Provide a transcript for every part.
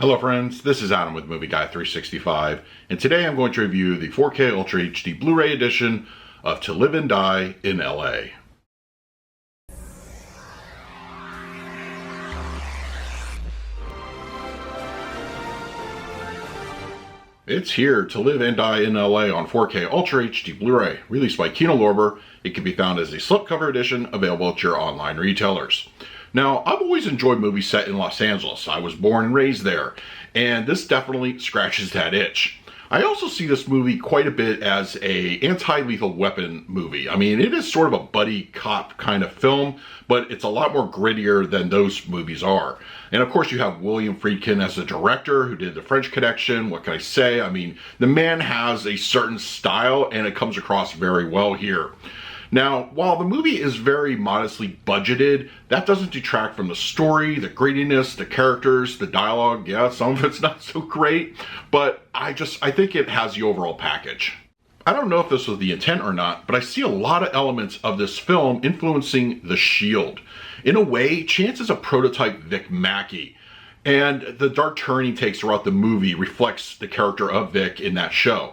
Hello friends, this is Adam with Movie Guy 365, and today I'm going to review the 4K Ultra HD Blu-ray edition of To Live and Die in LA. It's here, To Live and Die in LA on 4K Ultra HD Blu-ray, released by Kino Lorber. It can be found as a slipcover edition available at your online retailers. Now, I've always enjoyed movies set in Los Angeles. I was born and raised there, and this definitely scratches that itch. I also see this movie quite a bit as a anti-lethal weapon movie. I mean, it is sort of a buddy cop kind of film, but it's a lot more grittier than those movies are. And of course you have William Friedkin as the director who did The French Connection. What can I say? I mean, the man has a certain style and it comes across very well here. Now, while the movie is very modestly budgeted, that doesn't detract from the story, the grittiness, the characters, the dialogue. Yeah, some of it's not so great, but I think it has the overall package. I don't know if this was the intent or not, but I see a lot of elements of this film influencing The Shield. In a way, Chance is a prototype Vic Mackey, and the dark turn he takes throughout the movie reflects the character of Vic in that show.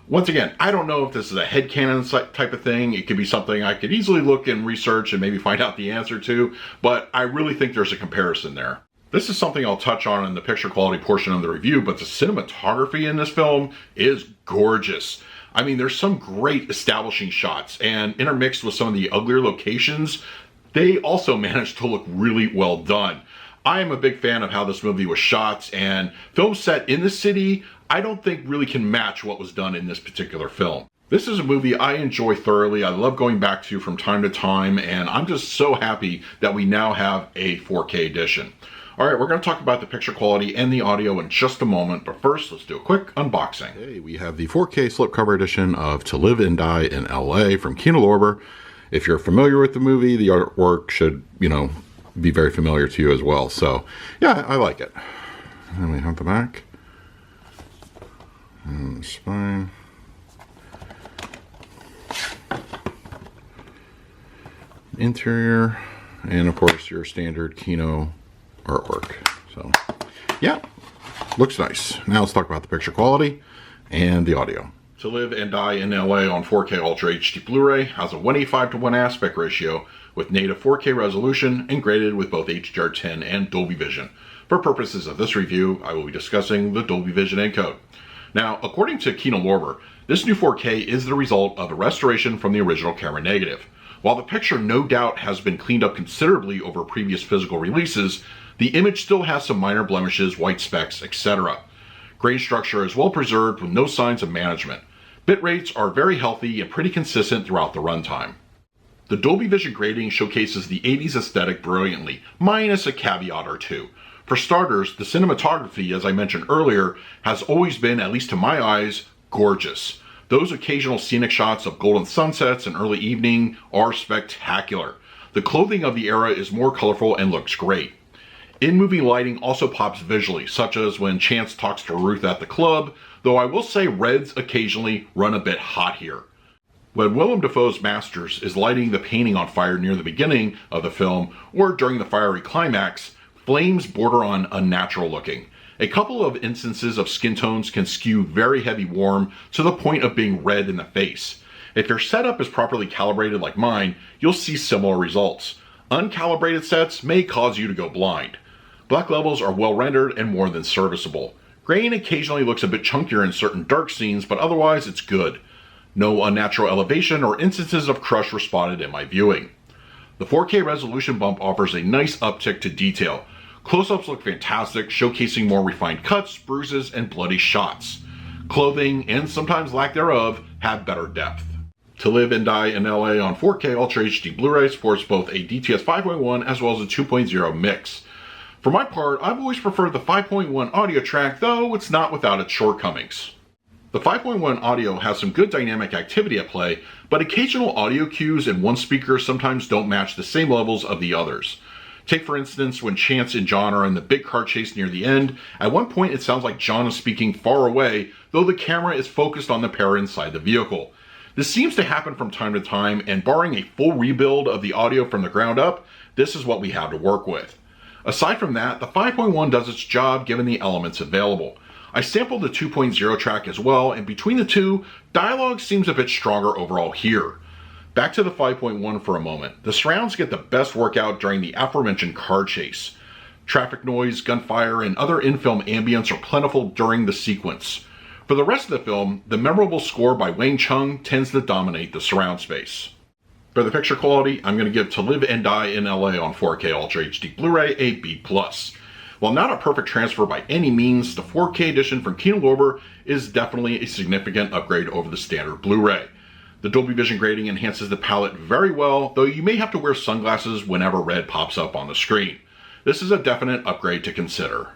Once again, I don't know if this is a headcanon type of thing. It could be something I could easily look and research and maybe find out the answer to, but I really think there's a comparison there. This is something I'll touch on in the picture quality portion of the review, but the cinematography in this film is gorgeous. I mean, there's some great establishing shots, and intermixed with some of the uglier locations, they also managed to look really well done. I am a big fan of how this movie was shot, and film set in the city, I don't think really can match what was done in this particular film. This is a movie I enjoy thoroughly. I love going back to from time to time, and I'm just so happy that we now have a 4K edition. Alright, we're going to talk about the picture quality and the audio in just a moment, but first let's do a quick unboxing. Hey, we have the 4K slipcover edition of To Live and Die in LA from Kino Lorber. If you're familiar with the movie, the artwork should, be very familiar to you as well. So, yeah, I like it. And we have the back. And the spine. Interior. And, of course, your standard Kino artwork. So, yeah, looks nice. Now let's talk about the picture quality and the audio. To Live and Die in LA on 4K Ultra HD Blu-ray has a 185:1 aspect ratio with native 4K resolution and graded with both HDR10 and Dolby Vision. For purposes of this review, I will be discussing the Dolby Vision encode. Now, according to Kino Lorber, this new 4K is the result of a restoration from the original camera negative. While the picture no doubt has been cleaned up considerably over previous physical releases, the image still has some minor blemishes, white specks, etc. Grain structure is well preserved with no signs of management. Bit rates are very healthy and pretty consistent throughout the runtime. The Dolby Vision grading showcases the 80s aesthetic brilliantly, minus a caveat or two. For starters, the cinematography, as I mentioned earlier, has always been, at least to my eyes, gorgeous. Those occasional scenic shots of golden sunsets and early evening are spectacular. The clothing of the era is more colorful and looks great. In-movie lighting also pops visually, such as when Chance talks to Ruth at the club, though I will say reds occasionally run a bit hot here. When Willem Dafoe's Masters is lighting the painting on fire near the beginning of the film, or during the fiery climax, flames border on unnatural looking. A couple of instances of skin tones can skew very heavy warm to the point of being red in the face. If your setup is properly calibrated like mine, you'll see similar results. Uncalibrated sets may cause you to go blind. Black levels are well rendered and more than serviceable. Grain occasionally looks a bit chunkier in certain dark scenes, but otherwise it's good. No unnatural elevation or instances of crush were spotted in my viewing. The 4K resolution bump offers a nice uptick to detail. Close-ups look fantastic, showcasing more refined cuts, bruises, and bloody shots. Clothing, and sometimes lack thereof, have better depth. To Live and Die in LA on 4K Ultra HD Blu-ray supports both a DTS 5.1 as well as a 2.0 mix. For my part, I've always preferred the 5.1 audio track, though it's not without its shortcomings. The 5.1 audio has some good dynamic activity at play, but occasional audio cues in one speaker sometimes don't match the same levels of the others. Take for instance when Chance and John are in the big car chase near the end. At one point it sounds like John is speaking far away, though the camera is focused on the pair inside the vehicle. This seems to happen from time to time, and barring a full rebuild of the audio from the ground up, this is what we have to work with. Aside from that, the 5.1 does its job given the elements available. I sampled the 2.0 track as well, and between the two, dialogue seems a bit stronger overall here. Back to the 5.1 for a moment. The surrounds get the best workout during the aforementioned car chase. Traffic noise, gunfire, and other in-film ambience are plentiful during the sequence. For the rest of the film, the memorable score by Wang Chung tends to dominate the surround space. For the picture quality, I'm going to give To Live and Die in LA on 4K Ultra HD Blu-ray a B+. While not a perfect transfer by any means, the 4K edition from Kino Lorber is definitely a significant upgrade over the standard Blu-ray. The Dolby Vision grading enhances the palette very well, though you may have to wear sunglasses whenever red pops up on the screen. This is a definite upgrade to consider.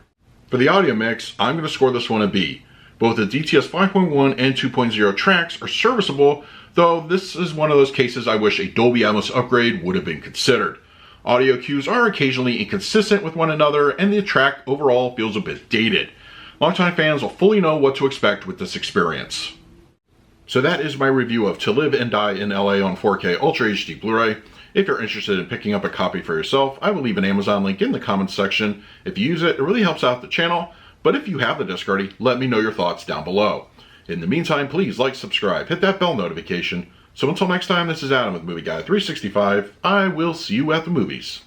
For the audio mix, I'm going to score this one a B. Both the DTS 5.1 and 2.0 tracks are serviceable, though this is one of those cases I wish a Dolby Atmos upgrade would have been considered. Audio cues are occasionally inconsistent with one another, and the track overall feels a bit dated. Longtime fans will fully know what to expect with this experience. So that is my review of To Live and Die in LA on 4K Ultra HD Blu-ray. If you're interested in picking up a copy for yourself, I will leave an Amazon link in the comments section. If you use it, it really helps out the channel. But if you have the disc already, let me know your thoughts down below. In the meantime, please like, subscribe, hit that bell notification. So until next time, this is Adam with Movie Guy 365. I will see you at the movies.